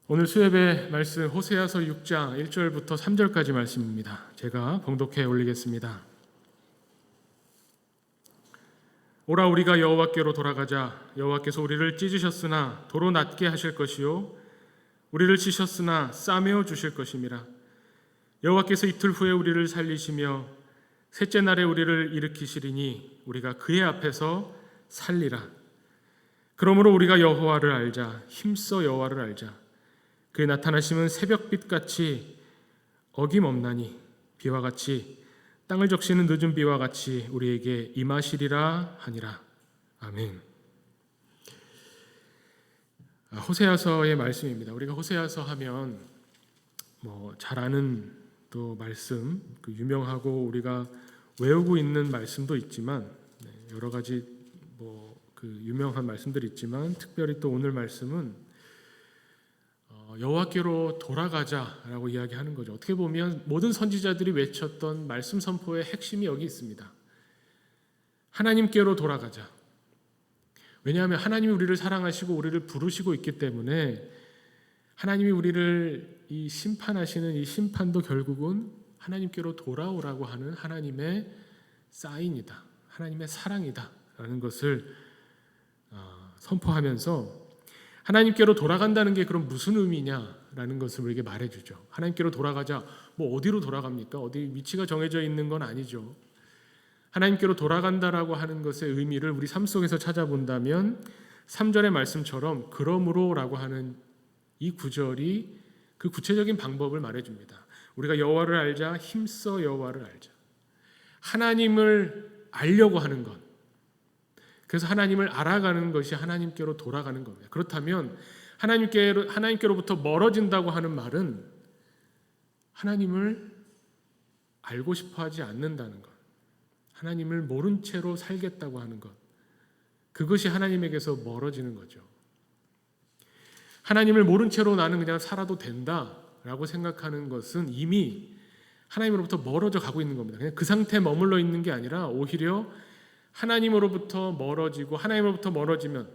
오늘 수협의 말씀 호세아서 6장 1절부터 3절까지 말씀입니다. 제가 봉독해 올리겠습니다. 오라 우리가 여호와께로 돌아가자. 여호와께서 우리를 찢으셨으나 도로 낫게 하실 것이요 우리를 치셨으나 싸매어 주실 것임이라. 여호와께서 이틀 후에 우리를 살리시며 셋째 날에 우리를 일으키시리니 우리가 그의 앞에서 살리라. 그러므로 우리가 여호와를 알자. 힘써 여호와를 알자. 그의 나타나심은 새벽빛같이 어김없나니 비와 같이 땅을 적시는 늦은 비와 같이 우리에게 임하시리라 하니라. 아멘. 호세아서의 말씀입니다. 우리가 호세아서 하면 잘 아는 또 말씀, 그 유명하고 우리가 외우고 있는 말씀도 있지만 여러 가지 그 유명한 말씀들이 있지만 특별히 또 오늘 말씀은 여호와께로 돌아가자라고 이야기하는 거죠. 어떻게 보면 모든 선지자들이 외쳤던 말씀 선포의 핵심이 여기 있습니다. 하나님께로 돌아가자. 왜냐하면 하나님이 우리를 사랑하시고 우리를 부르시고 있기 때문에 하나님이 우리를 이 심판하시는 이 심판도 결국은 하나님께로 돌아오라고 하는 하나님의 사인이다. 하나님의 사랑이다라는 것을 선포하면서 하나님께로 돌아간다는 게 그럼 무슨 의미냐라는 것을 우리에게 말해주죠. 하나님께로 돌아가자. 어디로 돌아갑니까? 어디 위치가 정해져 있는 건 아니죠. 하나님께로 돌아간다라고 하는 것의 의미를 우리 삶 속에서 찾아본다면 3절의 말씀처럼 그러므로라고 하는 이 구절이 그 구체적인 방법을 말해줍니다. 우리가 여호와를 알자. 힘써 여호와를 알자. 하나님을 알려고 하는 것. 그래서 하나님을 알아가는 것이 하나님께로 돌아가는 겁니다. 그렇다면 하나님께로부터 멀어진다고 하는 말은 하나님을 알고 싶어하지 않는다는 것, 하나님을 모른 채로 살겠다고 하는 것, 그것이 하나님에게서 멀어지는 거죠. 하나님을 모른 채로 나는 그냥 살아도 된다라고 생각하는 것은 이미 하나님으로부터 멀어져 가고 있는 겁니다. 그냥 그 상태에 머물러 있는 게 아니라 오히려 하나님으로부터 멀어지고 하나님으로부터 멀어지면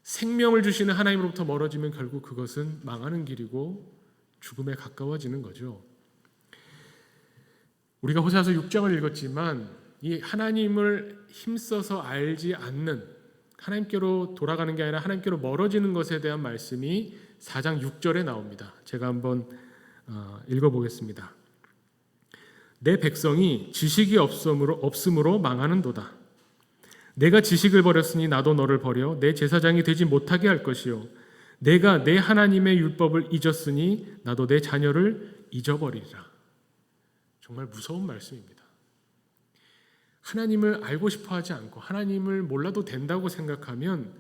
생명을 주시는 하나님으로부터 멀어지면 결국 그것은 망하는 길이고 죽음에 가까워지는 거죠. 우리가 호세아서 6장을 읽었지만 이 하나님을 힘써서 알지 않는 하나님께로 돌아가는 게 아니라 하나님께로 멀어지는 것에 대한 말씀이 4장 6절에 나옵니다. 제가 한번 읽어보겠습니다. 내 백성이 지식이 없으므로 망하는도다. 내가 지식을 버렸으니 나도 너를 버려 내 제사장이 되지 못하게 할 것이요 내가 내 하나님의 율법을 잊었으니 나도 내 자녀를 잊어버리리라. 정말 무서운 말씀입니다. 하나님을 알고 싶어 하지 않고 하나님을 몰라도 된다고 생각하면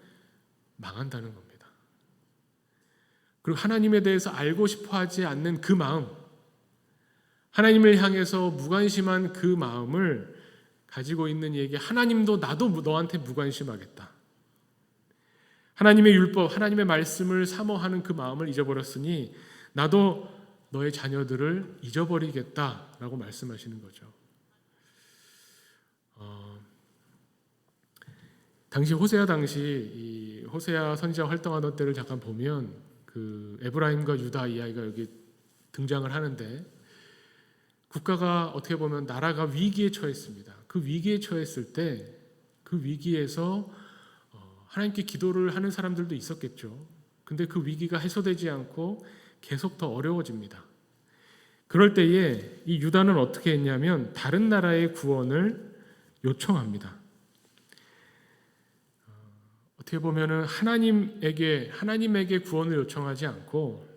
망한다는 겁니다. 그리고 하나님에 대해서 알고 싶어 하지 않는 그 마음, 하나님을 향해서 무관심한 그 마음을 가지고 있는 이에게 하나님도 나도 너한테 무관심하겠다. 하나님의 율법, 하나님의 말씀을 사모하는 그 마음을 잊어버렸으니 나도 너의 자녀들을 잊어버리겠다라고 말씀하시는 거죠. 당시 이 호세아 선지자 활동하던 때를 잠깐 보면 그 에브라임과 유다 이야기가 여기 등장을 하는데 국가가 어떻게 보면 나라가 위기에 처했습니다. 그 위기에 처했을 때 그 위기에서 하나님께 기도를 하는 사람들도 있었겠죠. 근데 그 위기가 해소되지 않고 계속 더 어려워집니다. 그럴 때에 이 유다는 어떻게 했냐면 다른 나라의 구원을 요청합니다. 어떻게 보면은 하나님에게 구원을 요청하지 않고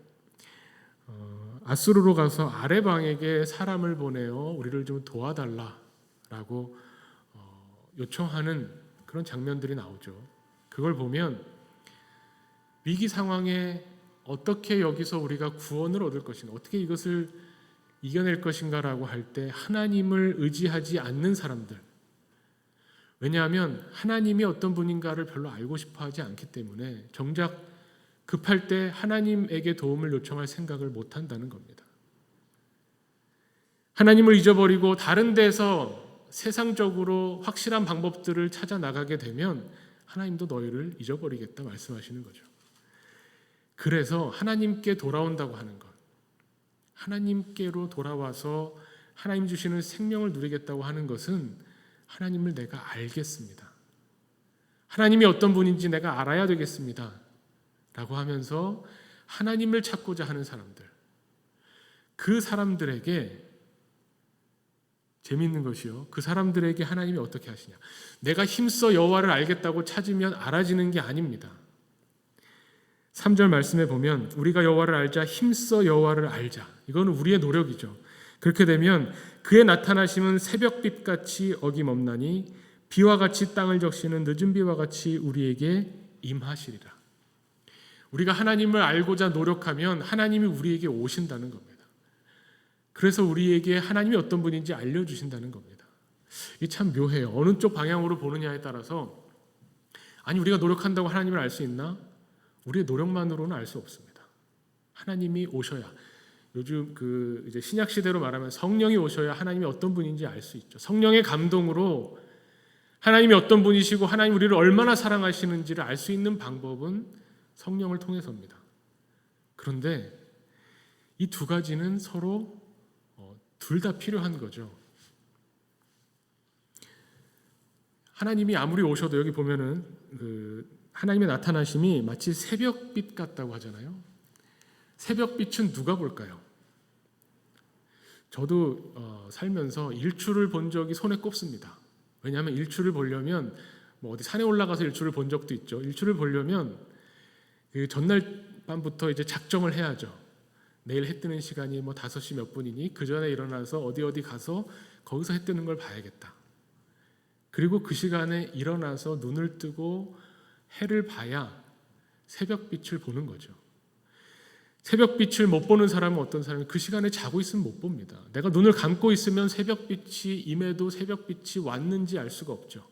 아수르로 가서 아레방에게 사람을 보내어 우리를 좀 도와달라라고 요청하는 그런 장면들이 나오죠. 그걸 보면 위기 상황에 어떻게 여기서 우리가 구원을 얻을 것인가, 어떻게 이것을 이겨낼 것인가라고 할 때 하나님을 의지하지 않는 사람들, 왜냐하면 하나님이 어떤 분인가를 별로 알고 싶어 하지 않기 때문에 정작 급할 때 하나님에게 도움을 요청할 생각을 못 한다는 겁니다. 하나님을 잊어버리고 다른 데서 세상적으로 확실한 방법들을 찾아 나가게 되면 하나님도 너희를 잊어버리겠다 말씀하시는 거죠. 그래서 하나님께 돌아온다고 하는 것, 하나님께로 돌아와서 하나님 주시는 생명을 누리겠다고 하는 것은 하나님을 내가 알겠습니다. 하나님이 어떤 분인지 내가 알아야 되겠습니다. 라고 하면서 하나님을 찾고자 하는 사람들, 그 사람들에게 재미있는 것이요, 그 사람들에게 하나님이 어떻게 하시냐, 내가 힘써 여호와를 알겠다고 찾으면 알아지는 게 아닙니다. 3절 말씀에 보면 우리가 여호와를 알자, 힘써 여호와를 알자, 이거는 우리의 노력이죠. 그렇게 되면 그의 나타나심은 새벽빛같이 어김없나니 비와 같이 땅을 적시는 늦은 비와 같이 우리에게 임하시리라. 우리가 하나님을 알고자 노력하면 하나님이 우리에게 오신다는 겁니다. 그래서 우리에게 하나님이 어떤 분인지 알려주신다는 겁니다. 이게 참 묘해요. 어느 쪽 방향으로 보느냐에 따라서, 아니 우리가 노력한다고 하나님을 알 수 있나? 우리의 노력만으로는 알 수 없습니다. 하나님이 오셔야, 요즘 이제 신약 시대로 말하면 성령이 오셔야 하나님이 어떤 분인지 알 수 있죠. 성령의 감동으로 하나님이 어떤 분이시고 하나님 우리를 얼마나 사랑하시는지를 알 수 있는 방법은 성령을 통해서입니다. 그런데 이 두 가지는 서로 둘 다 필요한 거죠. 하나님이 아무리 오셔도 여기 보면은 하나님의 나타나심이 마치 새벽빛 같다고 하잖아요. 새벽빛은 누가 볼까요? 저도 살면서 일출을 본 적이 손에 꼽습니다. 왜냐하면 일출을 보려면 어디 산에 올라가서 일출을 본 적도 있죠. 일출을 보려면 그 전날 밤부터 이제 작정을 해야죠. 내일 해 뜨는 시간이 5시 몇 분이니 그 전에 일어나서 어디 가서 거기서 해 뜨는 걸 봐야겠다. 그리고 그 시간에 일어나서 눈을 뜨고 해를 봐야 새벽빛을 보는 거죠. 새벽빛을 못 보는 사람은 어떤 사람이 그 시간에 자고 있으면 못 봅니다. 내가 눈을 감고 있으면 새벽빛이 임해도 새벽빛이 왔는지 알 수가 없죠.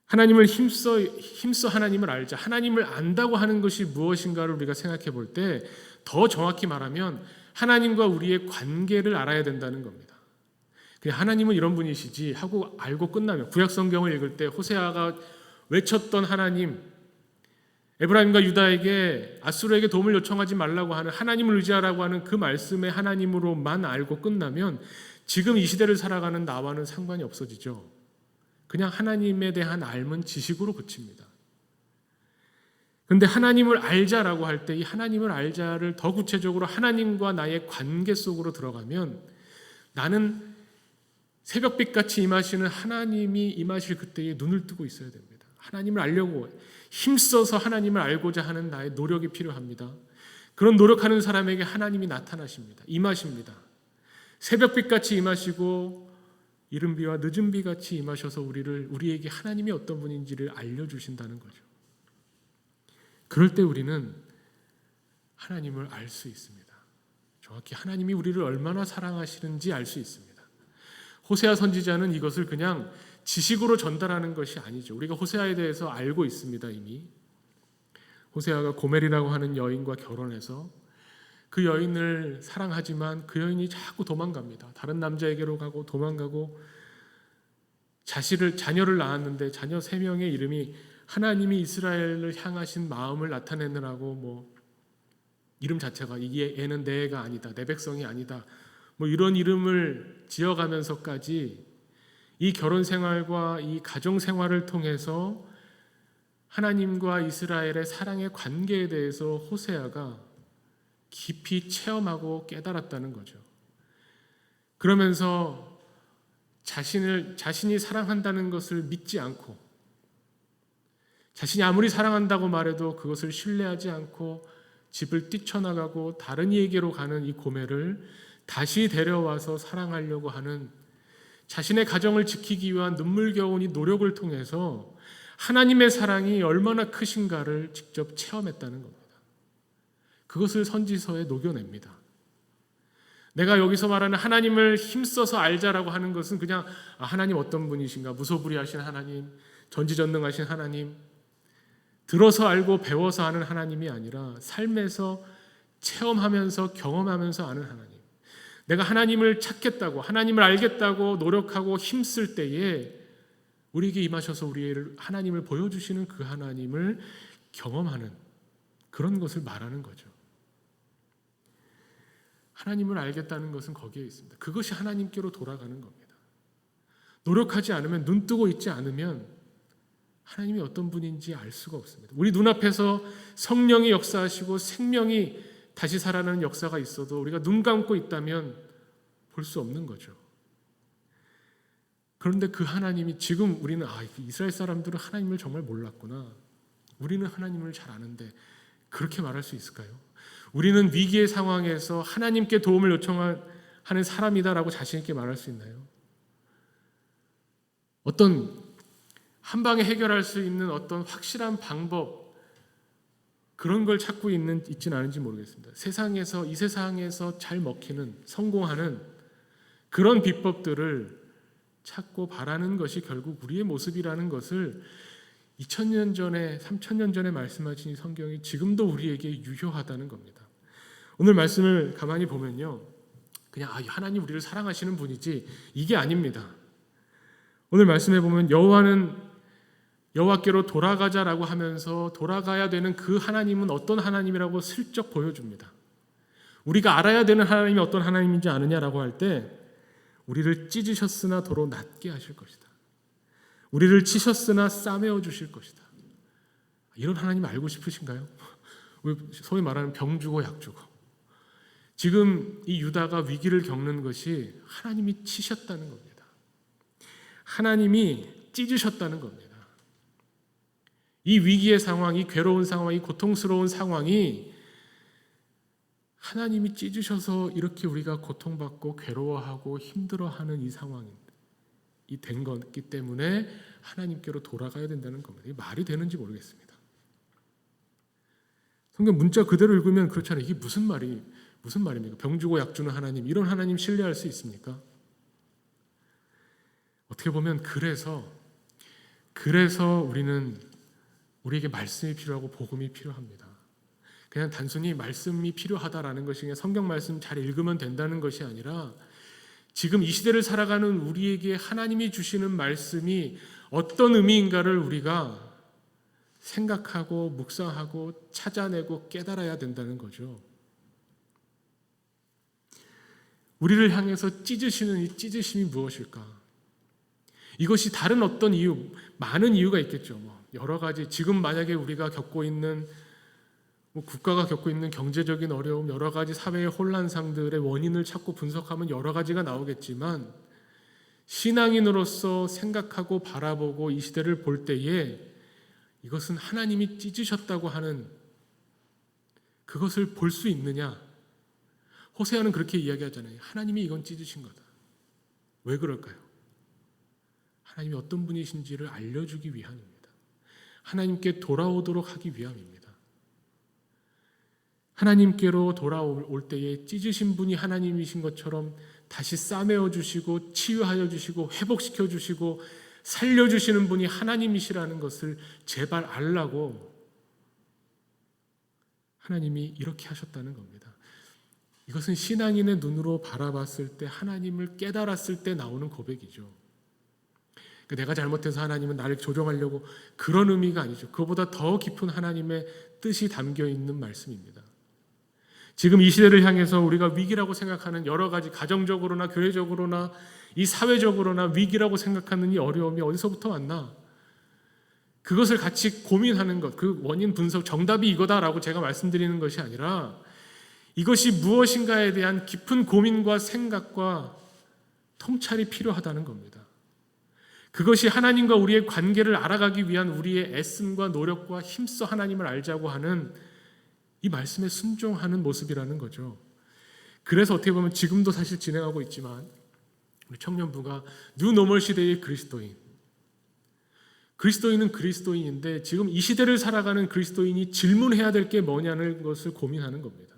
하나님을 힘써 하나님을 알자. 하나님을 안다고 하는 것이 무엇인가를 우리가 생각해 볼 때 더 정확히 말하면 하나님과 우리의 관계를 알아야 된다는 겁니다. 그냥 하나님은 이런 분이시지 하고 알고 끝나면, 구약 성경을 읽을 때 호세아가 외쳤던 하나님, 에브라임과 유다에게 아수르에게 도움을 요청하지 말라고 하는, 하나님을 의지하라고 하는 그 말씀의 하나님으로만 알고 끝나면 지금 이 시대를 살아가는 나와는 상관이 없어지죠. 그냥 하나님에 대한 알면 지식으로 그칩니다. 그런데 하나님을 알자라고 할 때 이 하나님을 알자를 더 구체적으로 하나님과 나의 관계 속으로 들어가면 나는 새벽빛같이 임하시는 하나님이 임하실 그때에 눈을 뜨고 있어야 됩니다. 하나님을 알려고 힘써서 하나님을 알고자 하는 나의 노력이 필요합니다. 그런 노력하는 사람에게 하나님이 나타나십니다. 임하십니다. 새벽빛같이 임하시고 이른 비와 늦은 비같이 임하셔서 우리에게 하나님이 어떤 분인지를 알려주신다는 거죠. 그럴 때 우리는 하나님을 알 수 있습니다. 정확히 하나님이 우리를 얼마나 사랑하시는지 알 수 있습니다. 호세아 선지자는 이것을 그냥 지식으로 전달하는 것이 아니죠. 우리가 호세아에 대해서 알고 있습니다. 이미 호세아가 고멜이라고 하는 여인과 결혼해서 그 여인을 사랑하지만 그 여인이 자꾸 도망갑니다. 다른 남자에게로 가고 도망가고, 자녀를 낳았는데 자녀 3명의 이름이 하나님이 이스라엘을 향하신 마음을 나타내느라고 이름 자체가 얘는 내 애가 아니다, 내 백성이 아니다, 이런 이름을 지어가면서까지 이 결혼 생활과 이 가정 생활을 통해서 하나님과 이스라엘의 사랑의 관계에 대해서 호세아가 깊이 체험하고 깨달았다는 거죠. 그러면서 자신이 사랑한다는 것을 믿지 않고, 자신이 아무리 사랑한다고 말해도 그것을 신뢰하지 않고 집을 뛰쳐나가고 다른 이에게로 가는 이 고멜을 다시 데려와서 사랑하려고 하는, 자신의 가정을 지키기 위한 눈물겨운 이 노력을 통해서 하나님의 사랑이 얼마나 크신가를 직접 체험했다는 겁니다. 그것을 선지서에 녹여냅니다. 내가 여기서 말하는 하나님을 힘써서 알자라고 하는 것은 그냥 하나님 어떤 분이신가, 무소불위하신 하나님, 전지전능하신 하나님, 들어서 알고 배워서 아는 하나님이 아니라 삶에서 체험하면서 경험하면서 아는 하나님. 내가 하나님을 찾겠다고, 하나님을 알겠다고 노력하고 힘쓸 때에 우리에게 임하셔서 우리를 하나님을 보여주시는 그 하나님을 경험하는, 그런 것을 말하는 거죠. 하나님을 알겠다는 것은 거기에 있습니다. 그것이 하나님께로 돌아가는 겁니다. 노력하지 않으면, 눈 뜨고 있지 않으면 하나님이 어떤 분인지 알 수가 없습니다. 우리 눈앞에서 성령이 역사하시고 생명이 다시 살아나는 역사가 있어도 우리가 눈 감고 있다면 볼 수 없는 거죠. 그런데 그 하나님이 지금 우리는 이스라엘 사람들은 하나님을 정말 몰랐구나. 우리는 하나님을 잘 아는데 그렇게 말할 수 있을까요? 우리는 위기의 상황에서 하나님께 도움을 요청하는 사람이다라고 자신 있게 말할 수 있나요? 어떤 한 방에 해결할 수 있는 어떤 확실한 방법, 그런 걸 찾고 있지는 않은지 모르겠습니다. 이 세상에서 잘 먹히는, 성공하는 그런 비법들을 찾고 바라는 것이 결국 우리의 모습이라는 것을 2000년 전에, 3000년 전에 말씀하신 이 성경이 지금도 우리에게 유효하다는 겁니다. 오늘 말씀을 가만히 보면요, 그냥 하나님 우리를 사랑하시는 분이지 이게 아닙니다. 오늘 말씀해 보면 여호와께로 돌아가자라고 하면서 돌아가야 되는 그 하나님은 어떤 하나님이라고 슬쩍 보여줍니다. 우리가 알아야 되는 하나님이 어떤 하나님인지 아느냐라고 할 때 우리를 찢으셨으나 도로 낫게 하실 것이다. 우리를 치셨으나 싸매어 주실 것이다. 이런 하나님 알고 싶으신가요? 소위 말하는 병 주고 약 주고. 지금 이 유다가 위기를 겪는 것이 하나님이 치셨다는 겁니다. 하나님이 찢으셨다는 겁니다. 이 위기의 상황, 이 괴로운 상황, 이 고통스러운 상황이 하나님이 찢으셔서 이렇게 우리가 고통받고 괴로워하고 힘들어하는 이 상황이 된 거기 때문에 하나님께로 돌아가야 된다는 겁니다. 이게 말이 되는지 모르겠습니다. 성경 문자 그대로 읽으면 그렇잖아요. 이게 무슨 말입니까? 병 주고 약 주는 하나님, 이런 하나님 신뢰할 수 있습니까? 어떻게 보면 그래서 우리에게 말씀이 필요하고 복음이 필요합니다. 그냥 단순히 말씀이 필요하다라는 것이 그냥 성경 말씀 잘 읽으면 된다는 것이 아니라 지금 이 시대를 살아가는 우리에게 하나님이 주시는 말씀이 어떤 의미인가를 우리가 생각하고 묵상하고 찾아내고 깨달아야 된다는 거죠. 우리를 향해서 찢으시는 이 찢으심이 무엇일까? 이것이 다른 어떤 이유, 많은 이유가 있겠죠. 여러 가지, 지금 만약에 우리가 겪고 있는 국가가 겪고 있는 경제적인 어려움, 여러 가지 사회의 혼란상들의 원인을 찾고 분석하면 여러 가지가 나오겠지만 신앙인으로서 생각하고 바라보고 이 시대를 볼 때에 이것은 하나님이 찢으셨다고 하는 그것을 볼 수 있느냐? 호세아는 그렇게 이야기하잖아요. 하나님이 이건 찢으신 거다. 왜 그럴까요? 하나님이 어떤 분이신지를 알려주기 위함입니다. 하나님께 돌아오도록 하기 위함입니다. 하나님께로 돌아올 때에 찢으신 분이 하나님이신 것처럼 다시 싸매어 주시고 치유하여 주시고 회복시켜 주시고 살려주시는 분이 하나님이시라는 것을 제발 알라고 하나님이 이렇게 하셨다는 겁니다. 이것은 신앙인의 눈으로 바라봤을 때, 하나님을 깨달았을 때 나오는 고백이죠. 내가 잘못해서 하나님은 나를 조정하려고, 그런 의미가 아니죠. 그보다 더 깊은 하나님의 뜻이 담겨 있는 말씀입니다. 지금 이 시대를 향해서 우리가 위기라고 생각하는 여러 가지, 가정적으로나 교회적으로나 이 사회적으로나 위기라고 생각하는 이 어려움이 어디서부터 왔나? 그것을 같이 고민하는 것, 그 원인 분석, 정답이 이거다라고 제가 말씀드리는 것이 아니라 이것이 무엇인가에 대한 깊은 고민과 생각과 통찰이 필요하다는 겁니다. 그것이 하나님과 우리의 관계를 알아가기 위한 우리의 애씀과 노력과 힘써 하나님을 알자고 하는 이 말씀에 순종하는 모습이라는 거죠. 그래서 어떻게 보면 지금도 사실 진행하고 있지만 우리 청년부가 뉴노멀 시대의 그리스도인은 그리스도인인데 지금 이 시대를 살아가는 그리스도인이 질문해야 될 게 뭐냐는 것을 고민하는 겁니다.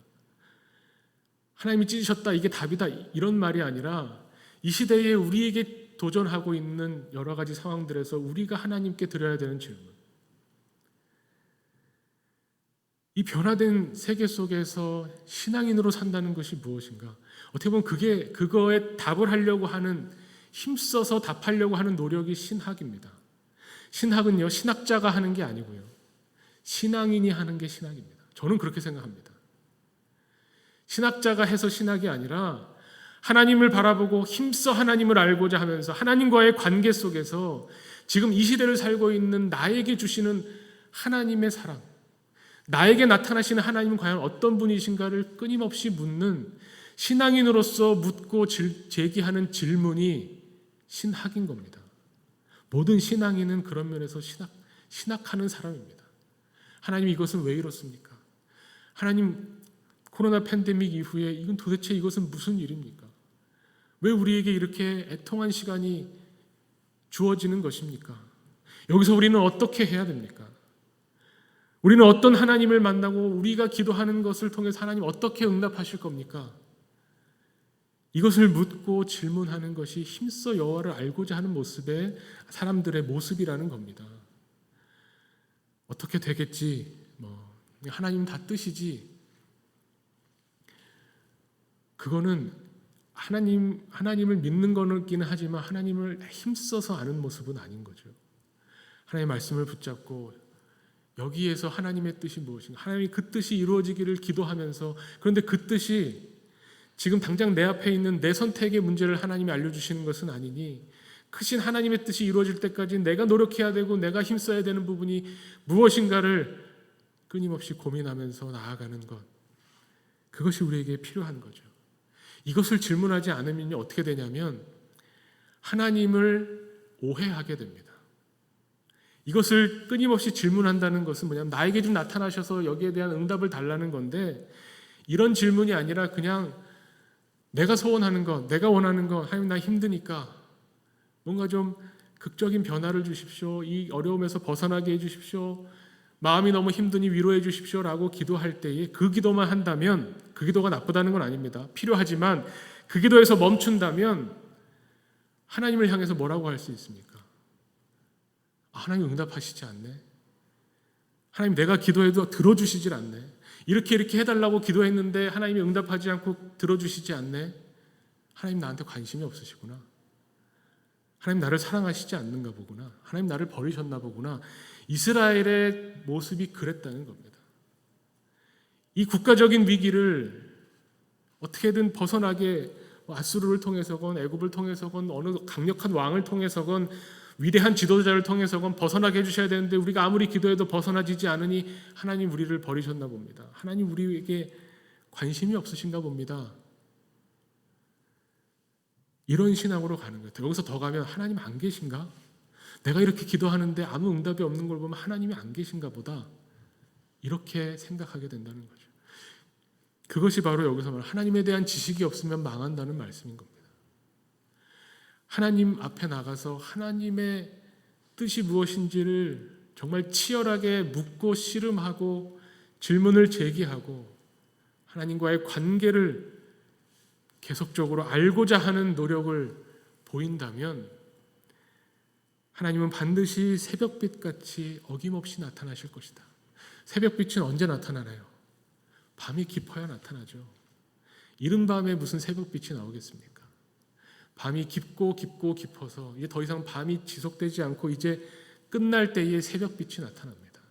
하나님이 찢으셨다, 이게 답이다, 이런 말이 아니라 이 시대에 우리에게 도전하고 있는 여러 가지 상황들에서 우리가 하나님께 드려야 되는 질문, 이 변화된 세계 속에서 신앙인으로 산다는 것이 무엇인가? 어떻게 보면 그거에 답을 하려고 하는, 힘써서 답하려고 하는 노력이 신학입니다. 신학은요, 신학자가 하는 게 아니고요, 신앙인이 하는 게 신학입니다. 저는 그렇게 생각합니다. 신학자가 해서 신학이 아니라 하나님을 바라보고 힘써 하나님을 알고자 하면서 하나님과의 관계 속에서 지금 이 시대를 살고 있는 나에게 주시는 하나님의 사랑, 나에게 나타나시는 하나님은 과연 어떤 분이신가를 끊임없이 묻는 신앙인으로서 묻고 제기하는 질문이 신학인 겁니다. 모든 신앙인은 그런 면에서 신학하는 사람입니다. 하나님, 이것은 왜 이렇습니까? 하나님, 코로나 팬데믹 이후에 이것은 무슨 일입니까? 왜 우리에게 이렇게 애통한 시간이 주어지는 것입니까? 여기서 우리는 어떻게 해야 됩니까? 우리는 어떤 하나님을 만나고 우리가 기도하는 것을 통해서 하나님 어떻게 응답하실 겁니까? 이것을 묻고 질문하는 것이 힘써 여호와를 알고자 하는 모습의 사람들의 모습이라는 겁니다. 어떻게 되겠지? 하나님 다 뜻이지. 그거는 하나님을 믿는 거기는 하지만 하나님을 힘써서 아는 모습은 아닌 거죠. 하나님의 말씀을 붙잡고 여기에서 하나님의 뜻이 무엇인가? 하나님이 그 뜻이 이루어지기를 기도하면서, 그런데 그 뜻이 지금 당장 내 앞에 있는 내 선택의 문제를 하나님이 알려주시는 것은 아니니 크신 하나님의 뜻이 이루어질 때까지 내가 노력해야 되고 내가 힘써야 되는 부분이 무엇인가를 끊임없이 고민하면서 나아가는 것, 그것이 우리에게 필요한 거죠. 이것을 질문하지 않으면 어떻게 되냐면 하나님을 오해하게 됩니다. 이것을 끊임없이 질문한다는 것은 뭐냐면 나에게 좀 나타나셔서 여기에 대한 응답을 달라는 건데, 이런 질문이 아니라 그냥 내가 소원하는 것, 내가 원하는 것, 하나님 나 힘드니까 뭔가 좀 극적인 변화를 주십시오, 이 어려움에서 벗어나게 해주십시오, 마음이 너무 힘드니 위로해 주십시오라고 기도할 때에 그 기도만 한다면, 그 기도가 나쁘다는 건 아닙니다. 필요하지만 그 기도에서 멈춘다면 하나님을 향해서 뭐라고 할 수 있습니까? 하나님 응답하시지 않네. 하나님 내가 기도해도 들어주시질 않네. 이렇게 해달라고 기도했는데 하나님이 응답하지 않고 들어주시지 않네. 하나님 나한테 관심이 없으시구나. 하나님 나를 사랑하시지 않는가 보구나. 하나님 나를 버리셨나 보구나. 이스라엘의 모습이 그랬다는 겁니다. 이 국가적인 위기를 어떻게든 벗어나게 아수르를 통해서건 애굽을 통해서건 어느 강력한 왕을 통해서건 위대한 지도자를 통해서건 벗어나게 해주셔야 되는데 우리가 아무리 기도해도 벗어나지지 않으니 하나님 우리를 버리셨나 봅니다. 하나님 우리에게 관심이 없으신가 봅니다. 이런 신앙으로 가는 거예요. 여기서 더 가면 하나님 안 계신가? 내가 이렇게 기도하는데 아무 응답이 없는 걸 보면 하나님이 안 계신가 보다. 이렇게 생각하게 된다는 거죠. 그것이 바로 여기서 말하는 하나님에 대한 지식이 없으면 망한다는 말씀인 겁니다. 하나님 앞에 나가서 하나님의 뜻이 무엇인지를 정말 치열하게 묻고 씨름하고 질문을 제기하고 하나님과의 관계를 계속적으로 알고자 하는 노력을 보인다면 하나님은 반드시 새벽빛같이 어김없이 나타나실 것이다. 새벽빛은 언제 나타나나요? 밤이 깊어야 나타나죠. 이른 밤에 무슨 새벽빛이 나오겠습니까? 밤이 깊고 깊어서 이제 더 이상 밤이 지속되지 않고 이제 끝날 때에 새벽빛이 나타납니다.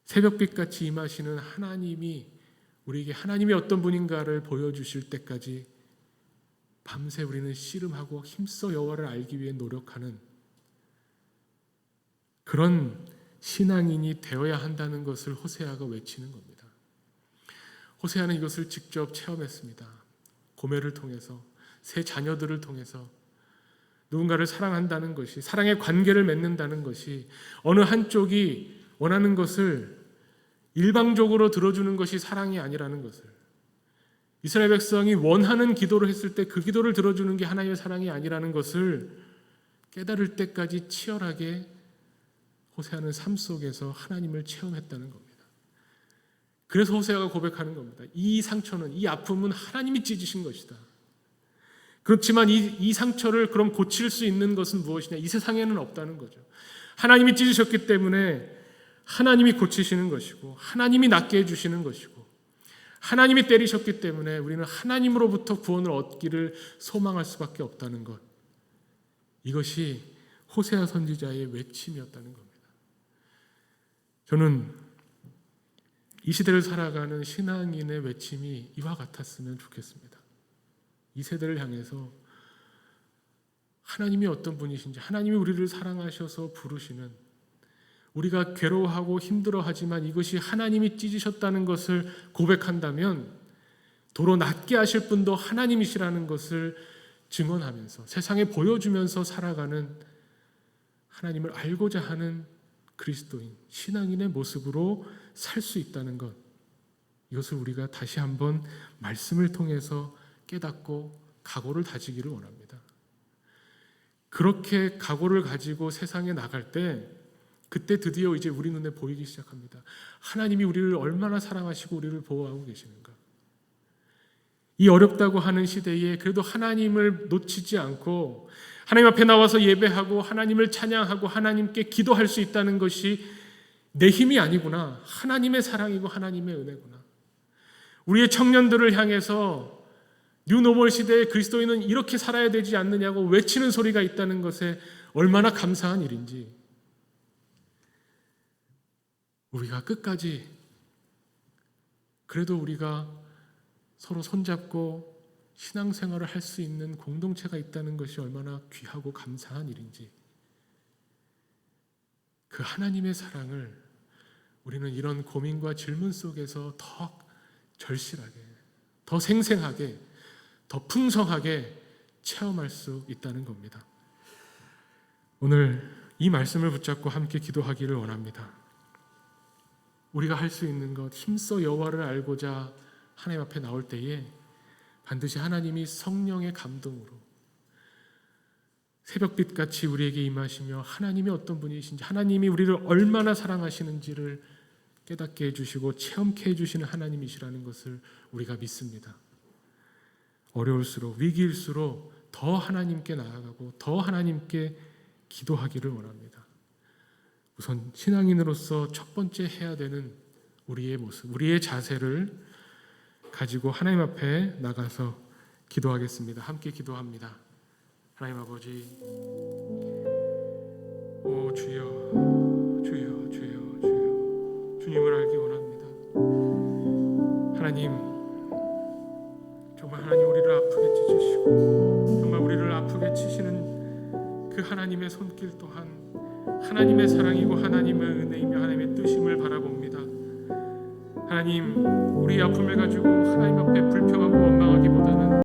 새벽빛같이 임하시는 하나님이 우리에게 하나님이 어떤 분인가를 보여주실 때까지 밤새 우리는 씨름하고 힘써 여호와를 알기 위해 노력하는 그런 신앙인이 되어야 한다는 것을 호세아가 외치는 겁니다. 호세아는 이것을 직접 체험했습니다. 고멜을 통해서, 세 자녀들을 통해서 누군가를 사랑한다는 것이, 사랑의 관계를 맺는다는 것이 어느 한쪽이 원하는 것을 일방적으로 들어주는 것이 사랑이 아니라는 것을, 이스라엘 백성이 원하는 기도를 했을 때 그 기도를 들어주는 게 하나님의 사랑이 아니라는 것을 깨달을 때까지 치열하게 호세아는 삶 속에서 하나님을 체험했다는 겁니다. 그래서 호세아가 고백하는 겁니다. 이 상처는, 이 아픔은 하나님이 찢으신 것이다. 그렇지만 이 상처를 그럼 고칠 수 있는 것은 무엇이냐? 이 세상에는 없다는 거죠. 하나님이 찢으셨기 때문에 하나님이 고치시는 것이고 하나님이 낫게 해주시는 것이고 하나님이 때리셨기 때문에 우리는 하나님으로부터 구원을 얻기를 소망할 수밖에 없다는 것. 이것이 호세아 선지자의 외침이었다는 겁니다. 저는 이 시대를 살아가는 신앙인의 외침이 이와 같았으면 좋겠습니다. 이 세대를 향해서 하나님이 어떤 분이신지, 하나님이 우리를 사랑하셔서 부르시는, 우리가 괴로워하고 힘들어하지만 이것이 하나님이 찢으셨다는 것을 고백한다면 도로 낫게 하실 분도 하나님이시라는 것을 증언하면서 세상에 보여주면서 살아가는, 하나님을 알고자 하는 그리스도인, 신앙인의 모습으로 살 수 있다는 것, 이것을 우리가 다시 한번 말씀을 통해서 깨닫고 각오를 다지기를 원합니다. 그렇게 각오를 가지고 세상에 나갈 때, 그때 드디어 이제 우리 눈에 보이기 시작합니다. 하나님이 우리를 얼마나 사랑하시고 우리를 보호하고 계시는가. 이 어렵다고 하는 시대에 그래도 하나님을 놓치지 않고 하나님 앞에 나와서 예배하고 하나님을 찬양하고 하나님께 기도할 수 있다는 것이 내 힘이 아니구나, 하나님의 사랑이고 하나님의 은혜구나. 우리의 청년들을 향해서 뉴노멀 시대에 그리스도인은 이렇게 살아야 되지 않느냐고 외치는 소리가 있다는 것에 얼마나 감사한 일인지, 우리가 끝까지 그래도 우리가 서로 손잡고 신앙생활을 할 수 있는 공동체가 있다는 것이 얼마나 귀하고 감사한 일인지, 그 하나님의 사랑을 우리는 이런 고민과 질문 속에서 더 절실하게, 더 생생하게, 더 풍성하게 체험할 수 있다는 겁니다. 오늘 이 말씀을 붙잡고 함께 기도하기를 원합니다. 우리가 할 수 있는 것, 힘써 여호와를 알고자 하나님 앞에 나올 때에 반드시 하나님이 성령의 감동으로 새벽빛같이 우리에게 임하시며 하나님이 어떤 분이신지, 하나님이 우리를 얼마나 사랑하시는지를 깨닫게 해주시고 체험케 해주시는 하나님이시라는 것을 우리가 믿습니다. 어려울수록, 위기일수록 더 하나님께 나아가고 더 하나님께 기도하기를 원합니다. 우선 신앙인으로서 첫 번째 해야 되는 우리의 모습, 우리의 자세를 가지고 하나님 앞에 나가서 기도하겠습니다. 함께 기도합니다. 하나님 아버지, 오 주여, 주여, 주여, 주여, 주님을 알기 원합니다. 하나님, 정말 하나님 우리를 아프게 찢으시고 정말 우리를 아프게 치시는 그 하나님의 손길 또한 하나님의 사랑이고 하나님의 은혜이며 하나님의 뜻임을 바라봅니다. 하나님, 우리의 아픔을 가지고 하나님 앞에 불평하고 원망하기보다는